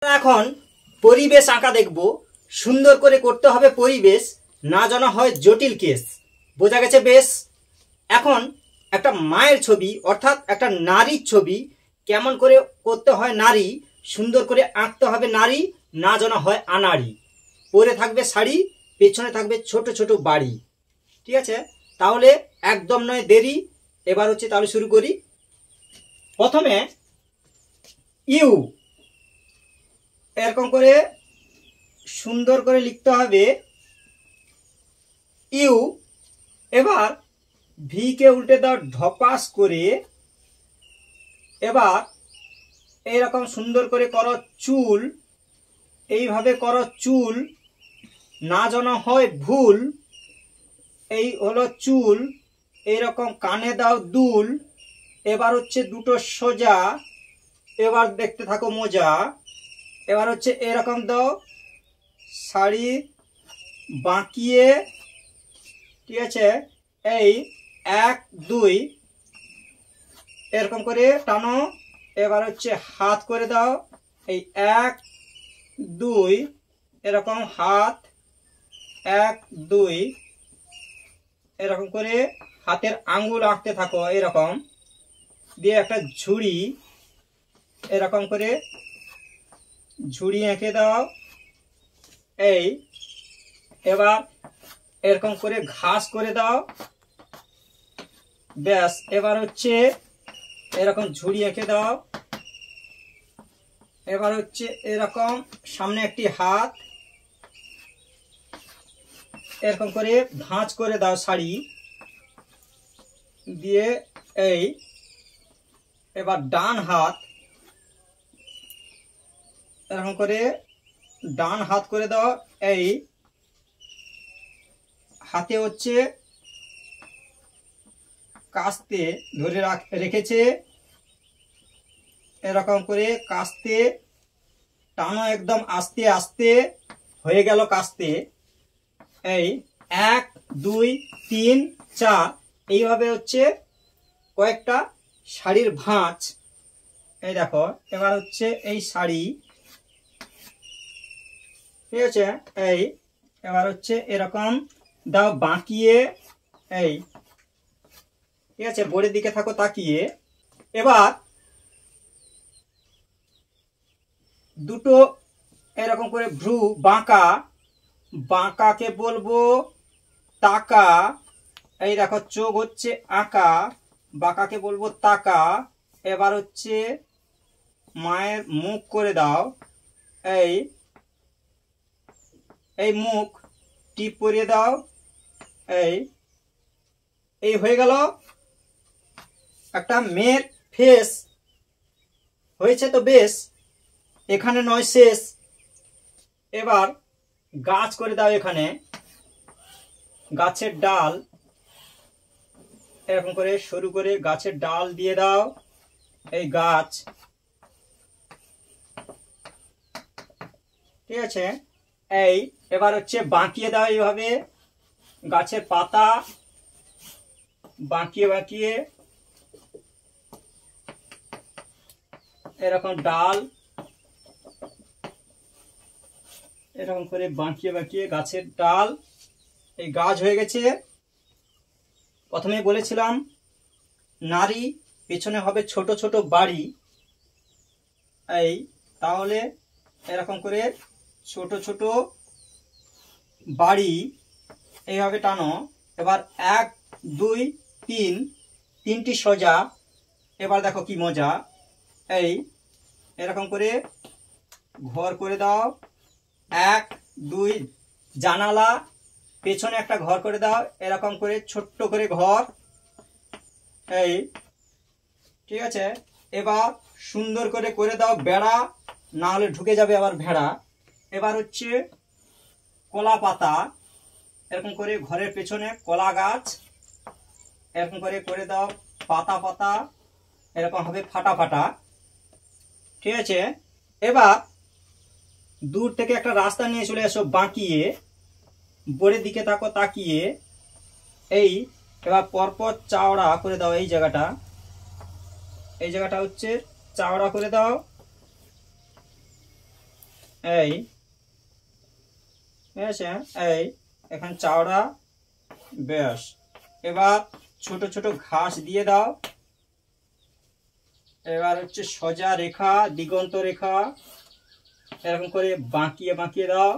এখন পরিবেশ আঁকা দেখব। সুন্দর করে করতে হবে পরিবেশ, না যেন হয় জটিল কেস। বোঝা গেছে বেশ? এখন একটা মায়ের ছবি অর্থাৎ একটা নারীর ছবি কেমন করে করতে হয়, নারী সুন্দর করে আঁকতে হবে, নারী না যেন হয় আনাড়ি। পরে থাকবে শাড়ি, পেছনে থাকবে ছোট ছোট বাড়ি। ঠিক আছে, তাহলে একদম নয় দেরি। এবার হচ্ছে তাহলে শুরু করি। প্রথমে ইউ এরকম করে সুন্দর করে লিখতে হবে ইউ। এবার ভি কে উল্টে দাও ঢপাস করে। এবার এইরকম সুন্দর করে করো চুল, এইভাবে করো চুল, না যেন হয় ভুল। এই হলো চুল। এইরকম কানে দাও দুল। এবার হচ্ছে দুটো সোজা। এবার দেখতে থাকো মোজা। এবার হচ্ছে এরকম দাও শাড়ি বাঁকিয়ে। ঠিক আছে, এই 1 2 এরকম করে টানো। এবার হচ্ছে হাত করে দাও এই 1 2 এরকম হাত 1 2 এরকম করে হাতের আঙ্গুল আঁকতে থাকো। এরকম দিয়ে একটা ঝুড়ি এরকম করে ঝুড়ি এঁকে দাও। এই এবার এরকম করে ঘাস করে দাও। ব্যাস, এবার হচ্ছে এরকম ঝুড়ি এঁকে দাও। এবার হচ্ছে এরকম সামনে একটি হাত এরকম করে ভাঁজ করে দাও শাড়ি দিয়ে। এই এবার ডান হাত এরকম করে ডান হাত করে দাও। এই হাতে হচ্ছে কাস্তে ধরে রেখেছে। এরকম করে কাস্তে টানো একদম আস্তে আস্তে। হয়ে গেল কাস্তে। এই 1 2 3 4 এইভাবে হচ্ছে কয়েকটা শাড়ির ভাঁজ। এই দেখো, এবার হচ্ছে এই শাড়ি। ঠিক আছে, এই এবার হচ্ছে এরকম দাও বাঁকিয়ে। এই ঠিক আছে, বোর্ডের দিকে থাকো তাকিয়ে। এবার দুটো এরকম করে ভ্রু বাঁকা, বাঁকাকে বলবো তাকা। এই দেখো চোখ হচ্ছে আঁকা, বাঁকাকে বলবো তাকা। এবার হচ্ছে মায়ের মুখ করে দাও। এই এই মুখ টিপ করিয়ে দাও। এই এই হয়ে গেল একটা মেয়ের ফেস। হয়েছে তো বেশ, এখানে নয় শেষ। এবার গাছ করে দাও। এখানে গাছের ডাল এরকম করে সরু করে গাছের ডাল দিয়ে দাও। এই গাছ। ঠিক আছে, এই এবার হচ্ছে বাঁকিয়ে দাও এইভাবে গাছের পাতা বাঁকিয়ে বাঁকিয়ে। এরকম ডাল এরকম করে বাঁকিয়ে বাঁকিয়ে গাছের ডাল। এই গাছ হয়ে গেছে। প্রথমে বলেছিলাম নারী, পেছনে হবে ছোট ছোট বাড়ি। এই তাহলে এরকম করে ছোট ছোট বাড়ি এইভাবে টানো। এবার 1 2 3 তিনটি সোজা। এবার দেখো কি মজা। এই এরকম করে ঘর করে দাও। 1 2 জানালা, পেছনে একটা ঘর করে দাও এরকম করে ছোট্ট করে ঘর। এই ঠিক আছে, এবার সুন্দর করে করে দাও বেড়া, না হলে ঢুকে যাবে আবার ভেড়া। এবার হচ্ছে কলা পাতা এরকম করে ঘরের পেছনে কলা গাছ এরকম করে করে দাও পাতা পাতা এরকম হবে ফাটা ফাটা। ঠিক আছে, এবার দূর থেকে একটা রাস্তা নিয়ে চলে এসো বাঁকিয়ে, বোর্ডের দিকে তাকো তাকিয়ে। এই এবার পরপর চাওড়া করে দাও। এই জায়গাটা হচ্ছে চাওড়া করে দাও। এই ঠিক আছে, এই এখন চওড়া ব্যাস। এবার ছোট ছোট ঘাস দিয়ে দাও। এবার হচ্ছে সোজা রেখা, দিগন্ত রেখা এরকম করে বাঁকিয়ে বাঁকিয়ে দাও।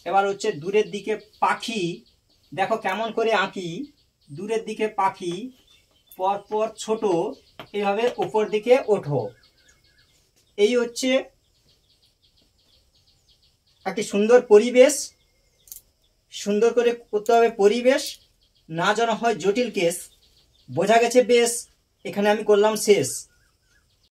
এবার হচ্ছে দূরের দিকে পাখি, দেখো কেমন করে আঁকি। দূরের দিকে পাখি পরপর ছোট, এইভাবে উপর দিকে ওঠো। এই হচ্ছে একটি সুন্দর পরিবেশ। সুন্দর করে করতে হবে পরিবেশ, না যেন হয় জটিল কেস। বোঝা গেছে বেশ? এখানে আমি করলাম শেষ।